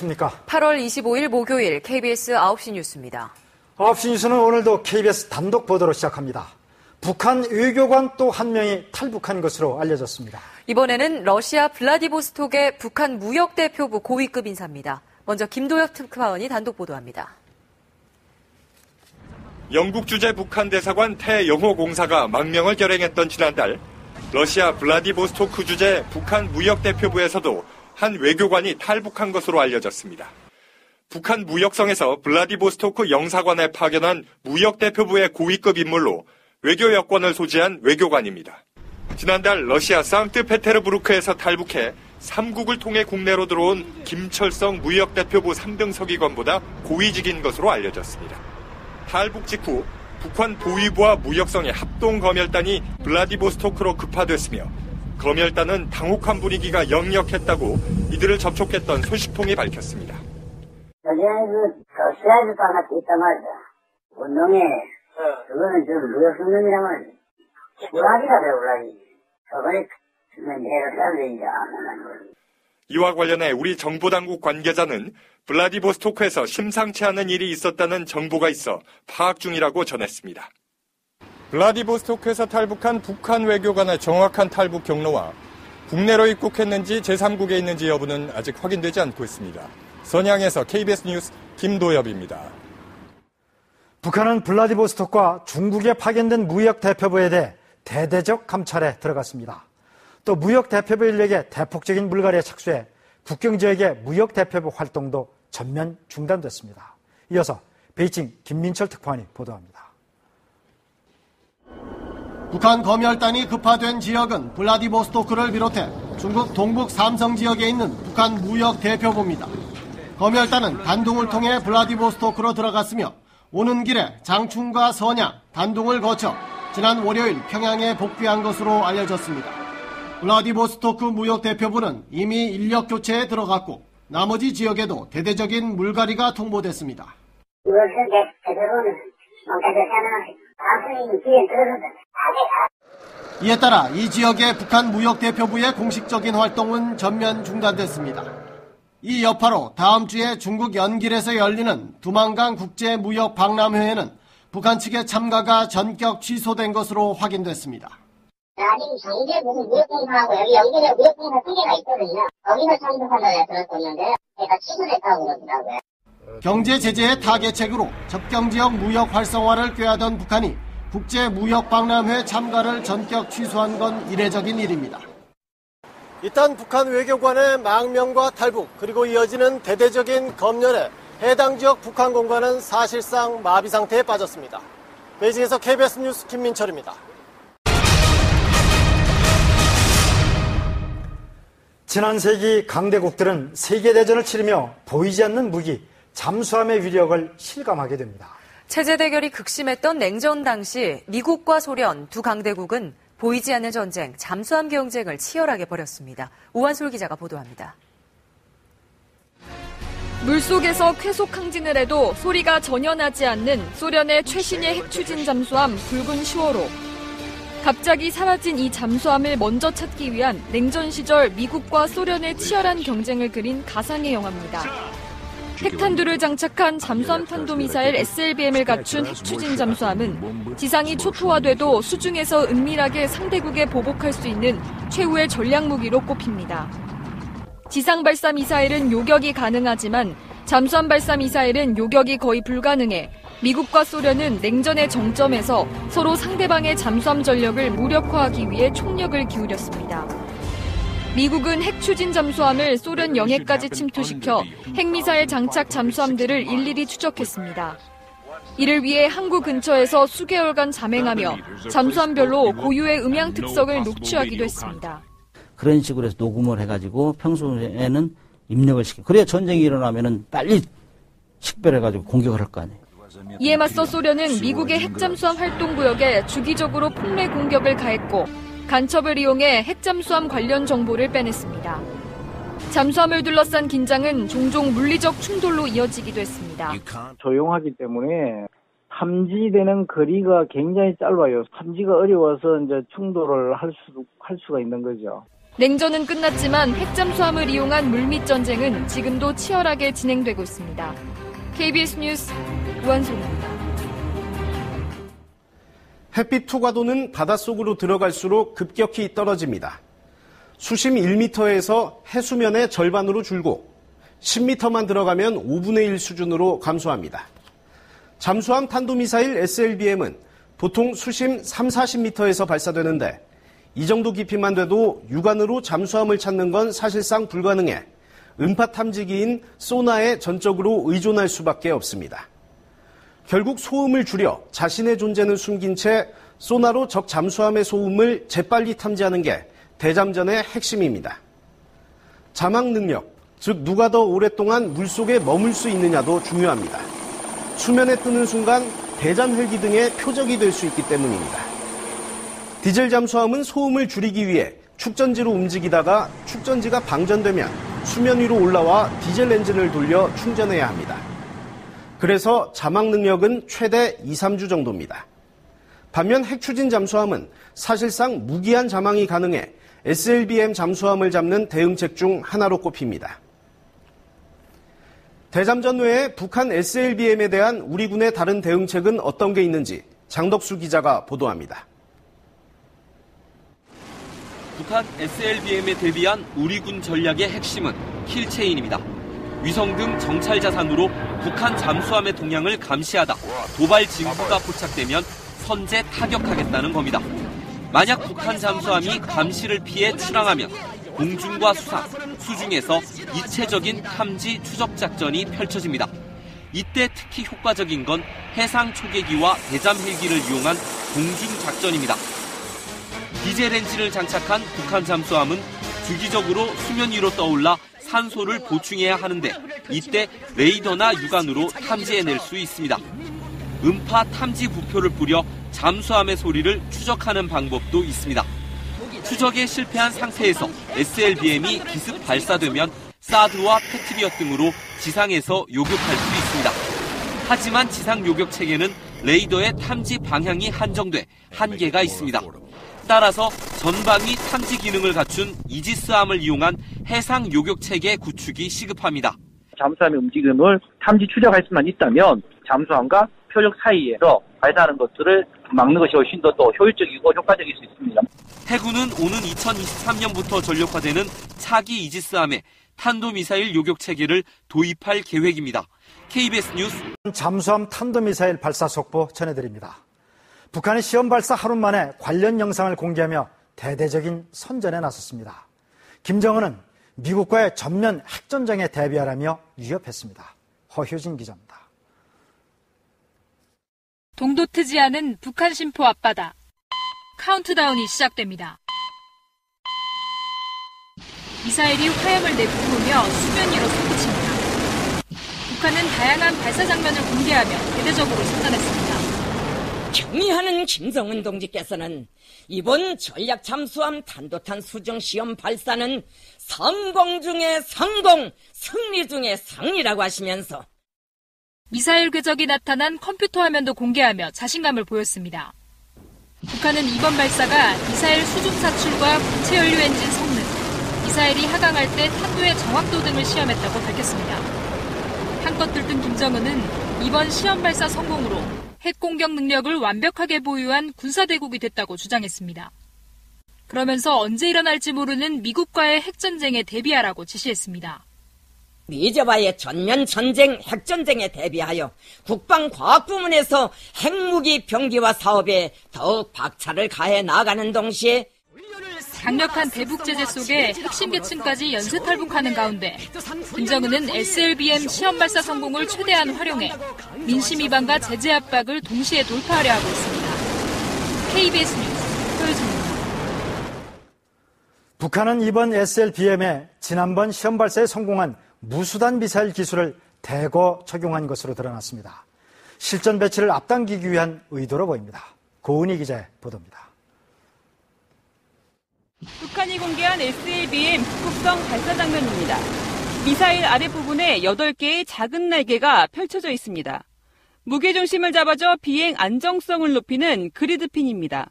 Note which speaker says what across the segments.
Speaker 1: 십니까?
Speaker 2: 8월 25일 목요일 KBS 9시 뉴스입니다.
Speaker 1: 9시 뉴스는 오늘도 KBS 단독 보도로 시작합니다. 북한 외교관 또 한 명이 탈북한 것으로 알려졌습니다.
Speaker 2: 이번에는 러시아 블라디보스톡의 북한 무역대표부 고위급 인사입니다. 먼저 김도엽 특파원이 단독 보도합니다.
Speaker 3: 영국 주재 북한 대사관 태영호 공사가 망명을 결행했던 지난달 러시아 블라디보스토크 주재 북한 무역대표부에서도 한 외교관이 탈북한 것으로 알려졌습니다. 북한 무역성에서 블라디보스토크 영사관에 파견한 무역대표부의 고위급 인물로 외교 여권을 소지한 외교관입니다. 지난달 러시아 상트페테르부르크에서 탈북해 3국을 통해 국내로 들어온 김철성 무역대표부 3등 서기관보다 고위직인 것으로 알려졌습니다. 탈북 직후 북한 보위부와 무역성의 합동 검열단이 블라디보스토크로 급파됐으며 검열단은 당혹한 분위기가 역력했다고 이들을 접촉했던 소식통이 밝혔습니다.
Speaker 4: 여기는 러시아에서 하나 있단 말이야. 운동에 그거는 좀 무역성놈이란 말이야. 불안이가 배우라니. 저번에 내가 사람들이 안 하는
Speaker 3: 이와 관련해 우리 정보당국 관계자는 블라디보스토크에서 심상치 않은 일이 있었다는 정보가 있어 파악 중이라고 전했습니다. 블라디보스토크에서 탈북한 북한 외교관의 정확한 탈북 경로와 국내로 입국했는지 제3국에 있는지 여부는 아직 확인되지 않고 있습니다. 선양에서 KBS 뉴스 김도엽입니다.
Speaker 1: 북한은 블라디보스톡과 중국에 파견된 무역대표부에 대해 대대적 감찰에 들어갔습니다. 또 무역대표부 인력의 대폭적인 물갈이에 착수해 국경지역의 무역대표부 활동도 전면 중단됐습니다. 이어서 베이징 김민철 특파원이 보도합니다.
Speaker 5: 북한 검열단이 급파된 지역은 블라디보스토크를 비롯해 중국 동북 삼성 지역에 있는 북한 무역대표부입니다. 검열단은 단둥을 통해 블라디보스토크로 들어갔으며 오는 길에 장충과 선양, 단둥을 거쳐 지난 월요일 평양에 복귀한 것으로 알려졌습니다. 블라디보스토크 무역대표부는 이미 인력 교체에 들어갔고 나머지 지역에도 대대적인 물갈이가 통보됐습니다. 이에 따라 이 지역의 북한 무역대표부의 공식적인 활동은 전면 중단됐습니다. 이 여파로 다음 주에 중국 연길에서 열리는 두만강 국제무역박람회에는 북한 측의 참가가 전격 취소된 것으로 확인됐습니다.
Speaker 4: 아직 경제 무슨 무역공사하고 여기 연길에 무역공사 3개가 있거든요. 거기서 참석한다고 들었었는데 제가 취소됐다고 그러더라고요.
Speaker 5: 경제 제재의 타개책으로 접경지역 무역 활성화를 꾀하던 북한이 국제무역박람회 참가를 전격 취소한 건 이례적인 일입니다. 일단 북한 외교관의 망명과 탈북 그리고 이어지는 대대적인 검열에 해당 지역 북한 공관은 사실상 마비 상태에 빠졌습니다. 베이징에서 KBS 뉴스 김민철입니다.
Speaker 1: 지난 세기 강대국들은 세계대전을 치르며 보이지 않는 무기, 잠수함의 위력을 실감하게 됩니다.
Speaker 2: 체제 대결이 극심했던 냉전 당시 미국과 소련 두 강대국은 보이지 않는 전쟁, 잠수함 경쟁을 치열하게 벌였습니다. 우한솔 기자가 보도합니다.
Speaker 6: 물속에서 쾌속 항진을 해도 소리가 전혀 나지 않는 소련의 최신의 핵추진 잠수함 붉은 10호로. 갑자기 사라진 이 잠수함을 먼저 찾기 위한 냉전 시절 미국과 소련의 치열한 경쟁을 그린 가상의 영화입니다. 핵탄두를 장착한 잠수함 탄도미사일 SLBM을 갖춘 핵추진 잠수함은 지상이 초토화돼도 수중에서 은밀하게 상대국에 보복할 수 있는 최후의 전략무기로 꼽힙니다. 지상 발사 미사일은 요격이 가능하지만 잠수함 발사 미사일은 요격이 거의 불가능해 미국과 소련은 냉전의 정점에서 서로 상대방의 잠수함 전력을 무력화하기 위해 총력을 기울였습니다. 미국은 핵추진 잠수함을 소련 영해까지 침투시켜 핵미사일 장착 잠수함들을 일일이 추적했습니다. 이를 위해 항구 근처에서 수개월간 잠행하며 잠수함별로 고유의 음향 특성을 녹취하기도 했습니다.
Speaker 7: 그런 식으로 해서 녹음을 해가지고 평소에는 입력을 시키고 그래야 전쟁이 일어나면은 빨리 식별해가지고 공격을 할 거 아니에요.
Speaker 6: 이에 맞서 소련은 미국의 핵잠수함 활동구역에 주기적으로 폭래 공격을 가했고 간첩을 이용해 핵잠수함 관련 정보를 빼냈습니다. 잠수함을 둘러싼 긴장은 종종 물리적 충돌로 이어지기도 했습니다.
Speaker 8: 조용하기 때문에 탐지되는 거리가 굉장히 짧아요. 탐지가 어려워서 이제 충돌을 할 수가 있는 거죠.
Speaker 6: 냉전은 끝났지만 핵잠수함을 이용한 물밑 전쟁은 지금도 치열하게 진행되고 있습니다. KBS 뉴스 우한솔입니다.
Speaker 9: 햇빛 투과도는 바닷속으로 들어갈수록 급격히 떨어집니다. 수심 1m에서 해수면의 절반으로 줄고 10m만 들어가면 5분의 1 수준으로 감소합니다. 잠수함 탄도미사일 SLBM은 보통 수심 30-40m에서 발사되는데 이 정도 깊이만 돼도 육안으로 잠수함을 찾는 건 사실상 불가능해 음파 탐지기인 소나에 전적으로 의존할 수밖에 없습니다. 결국 소음을 줄여 자신의 존재는 숨긴 채 소나로 적 잠수함의 소음을 재빨리 탐지하는 게 대잠전의 핵심입니다. 자막 능력, 즉 누가 더 오랫동안 물속에 머물 수 있느냐도 중요합니다. 수면에 뜨는 순간 대잠 헬기 등의 표적이 될 수 있기 때문입니다. 디젤 잠수함은 소음을 줄이기 위해 축전지로 움직이다가 축전지가 방전되면 수면 위로 올라와 디젤 엔진을 돌려 충전해야 합니다. 그래서 자막 능력은 최대 2-3주 정도입니다. 반면 핵추진 잠수함은 사실상 무기한 자망이 가능해 SLBM 잠수함을 잡는 대응책 중 하나로 꼽힙니다. 대잠전 외에 북한 SLBM에 대한 우리 군의 다른 대응책은 어떤 게 있는지 장덕수 기자가 보도합니다.
Speaker 10: 북한 SLBM에 대비한 우리 군 전략의 핵심은 킬체인입니다. 위성 등 정찰 자산으로 북한 잠수함의 동향을 감시하다 도발 징후가 포착되면 선제 타격하겠다는 겁니다. 만약 북한 잠수함이 감시를 피해 출항하면 공중과 수상, 수중에서 이체적인 탐지 추적 작전이 펼쳐집니다. 이때 특히 효과적인 건 해상 초계기와 대잠 헬기를 이용한 공중 작전입니다. 디젤 엔진을 장착한 북한 잠수함은 주기적으로 수면 위로 떠올라 산소를 보충해야 하는데 이때 레이더나 육안으로 탐지해낼 수 있습니다. 음파 탐지 부표를 뿌려 잠수함의 소리를 추적하는 방법도 있습니다. 추적에 실패한 상태에서 SLBM이 기습 발사되면 사드와 페트리엇 등으로 지상에서 요격할 수 있습니다. 하지만 지상 요격 체계는 레이더의 탐지 방향이 한정돼 한계가 있습니다. 따라서 전방위 탐지 기능을 갖춘 이지스함을 이용한 해상 요격 체계 구축이 시급합니다.
Speaker 8: 잠수함의 움직임을 탐지 추적할 수만 있다면 잠수함과 표적 사이에서 발사하는 것들을 막는 것이 훨씬 더 효율적이고 효과적일 수 있습니다.
Speaker 10: 해군은 오는 2023년부터 전력화되는 차기 이지스함에 탄도미사일 요격 체계를 도입할 계획입니다. KBS 뉴스
Speaker 1: 잠수함 탄도미사일 발사 속보 전해드립니다. 북한의 시험 발사 하루 만에 관련 영상을 공개하며 대대적인 선전에 나섰습니다. 김정은은 미국과의 전면 핵전쟁에 대비하라며 위협했습니다. 허효진 기자입니다.
Speaker 11: 동도 트지 않은 북한 심포 앞바다. 카운트다운이 시작됩니다. 미사일이 화염을 내뿜으며 수면 위로 솟구칩니다. 북한은 다양한 발사 장면을 공개하며 대대적으로 선전했습니다.
Speaker 12: 경의하는 김정은 동지께서는 이번 전략 잠수함 탄도탄 수중 시험 발사는 성공 중의 성공, 승리 중의 승리라고 하시면서
Speaker 11: 미사일 궤적이 나타난 컴퓨터 화면도 공개하며 자신감을 보였습니다. 북한은 이번 발사가 미사일 수중 사출과 고체 연료 엔진 성능, 미사일이 하강할 때 탄도의 정확도 등을 시험했다고 밝혔습니다. 한껏 들뜬 김정은은 이번 시험 발사 성공으로 핵 공격 능력을 완벽하게 보유한 군사대국이 됐다고 주장했습니다. 그러면서 언제 일어날지 모르는 미국과의 핵전쟁에 대비하라고 지시했습니다.
Speaker 12: 미제와의 전면 전쟁, 핵전쟁에 대비하여 국방과학부문에서 핵무기 병기화 사업에 더욱 박차를 가해 나가는 동시에
Speaker 11: 강력한 대북 제재 속에 핵심 계층까지 연쇄탈북하는 가운데 김정은은 SLBM 시험 발사 성공을 최대한 활용해 민심 위반과 제재 압박을 동시에 돌파하려 하고 있습니다. KBS 뉴스 허유진입니다.
Speaker 1: 북한은 이번 SLBM에 지난번 시험 발사에 성공한 무수단 미사일 기술을 대거 적용한 것으로 드러났습니다. 실전 배치를 앞당기기 위한 의도로 보입니다. 고은희 기자의 보도입니다.
Speaker 13: 북한이 공개한 SLBM 북극성 발사 장면입니다. 미사일 아랫부분에 8개의 작은 날개가 펼쳐져 있습니다. 무게중심을 잡아줘 비행 안정성을 높이는 그리드핀입니다.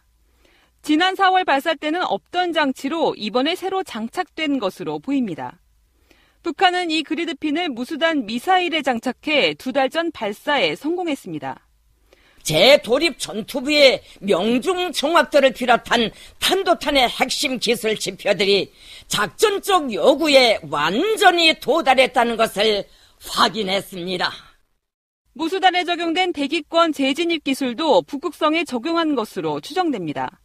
Speaker 13: 지난 4월 발사 때는 없던 장치로 이번에 새로 장착된 것으로 보입니다. 북한은 이 그리드핀을 무수단 미사일에 장착해 2달 전 발사에 성공했습니다.
Speaker 12: 재도립 전투부의 명중 정확도를 비롯한 탄도탄의 핵심 기술 지표들이 작전적 요구에 완전히 도달했다는 것을 확인했습니다.
Speaker 13: 무수단에 적용된 대기권 재진입 기술도 북극성에 적용한 것으로 추정됩니다.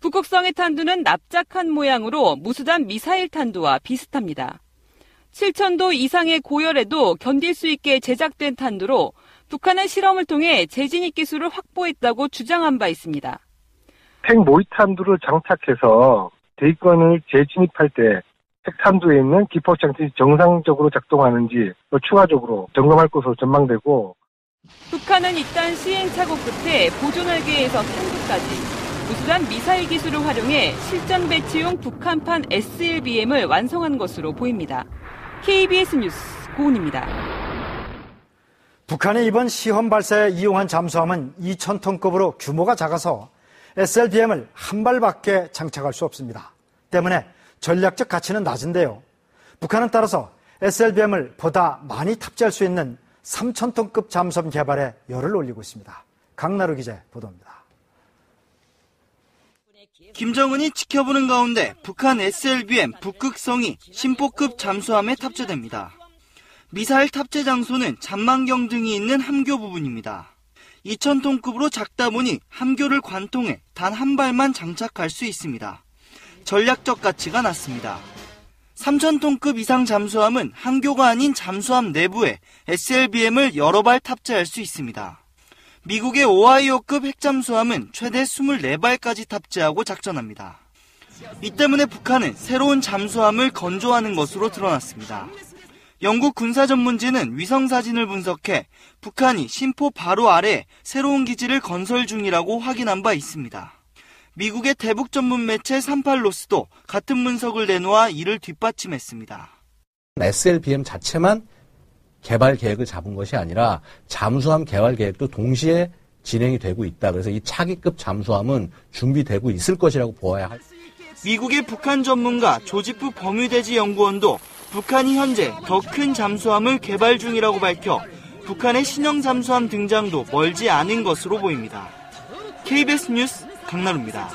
Speaker 13: 북극성의 탄두는 납작한 모양으로 무수단 미사일 탄두와 비슷합니다. 7,000도 이상의 고열에도 견딜 수 있게 제작된 탄두로 북한은 실험을 통해 재진입 기술을 확보했다고 주장한 바 있습니다.
Speaker 14: 핵모의탄두를 장착해서 대기권을 재진입할 때 핵탄두에 있는 기폭장치 정상적으로 작동하는지 추가적으로 점검할 것으로 전망되고,
Speaker 13: 북한은 이딴 시행착오 끝에 보존하기위해서 탄두까지 무수단 미사일 기술을 활용해 실전 배치용 북한판 SLBM을 완성한 것으로 보입니다. KBS 뉴스 고은입니다.
Speaker 1: 북한이 이번 시험 발사에 이용한 잠수함은 2,000톤급으로 규모가 작아서 SLBM을 한 발밖에 장착할 수 없습니다. 때문에 전략적 가치는 낮은데요. 북한은 따라서 SLBM을 보다 많이 탑재할 수 있는 3,000톤급 잠수함 개발에 열을 올리고 있습니다. 강나루 기자 보도입니다.
Speaker 15: 김정은이 지켜보는 가운데 북한 SLBM 북극성이 심포급 잠수함에 탑재됩니다. 미사일 탑재 장소는 잔망경 등이 있는 함교 부분입니다. 2,000톤급으로 작다 보니 함교를 관통해 단 한 발만 장착할 수 있습니다. 전략적 가치가 낮습니다. 3,000톤급 이상 잠수함은 함교가 아닌 잠수함 내부에 SLBM을 여러 발 탑재할 수 있습니다. 미국의 오하이오급 핵잠수함은 최대 24발까지 탑재하고 작전합니다. 이 때문에 북한은 새로운 잠수함을 건조하는 것으로 드러났습니다. 영국 군사전문지는 위성사진을 분석해 북한이 심포 바로 아래 새로운 기지를 건설 중이라고 확인한 바 있습니다. 미국의 대북 전문 매체 38로스도 같은 분석을 내놓아 이를 뒷받침했습니다.
Speaker 16: SLBM 자체만 개발 계획을 잡은 것이 아니라 잠수함 개발 계획도 동시에 진행이 되고 있다. 그래서 이 차기급 잠수함은 준비되고 있을 것이라고 보아야 할.
Speaker 15: 미국의 북한 전문가 조지프 버뮤대지 연구원도 북한이 현재 더 큰 잠수함을 개발 중이라고 밝혀 북한의 신형 잠수함 등장도 멀지 않은 것으로 보입니다. KBS 뉴스 강나루입니다.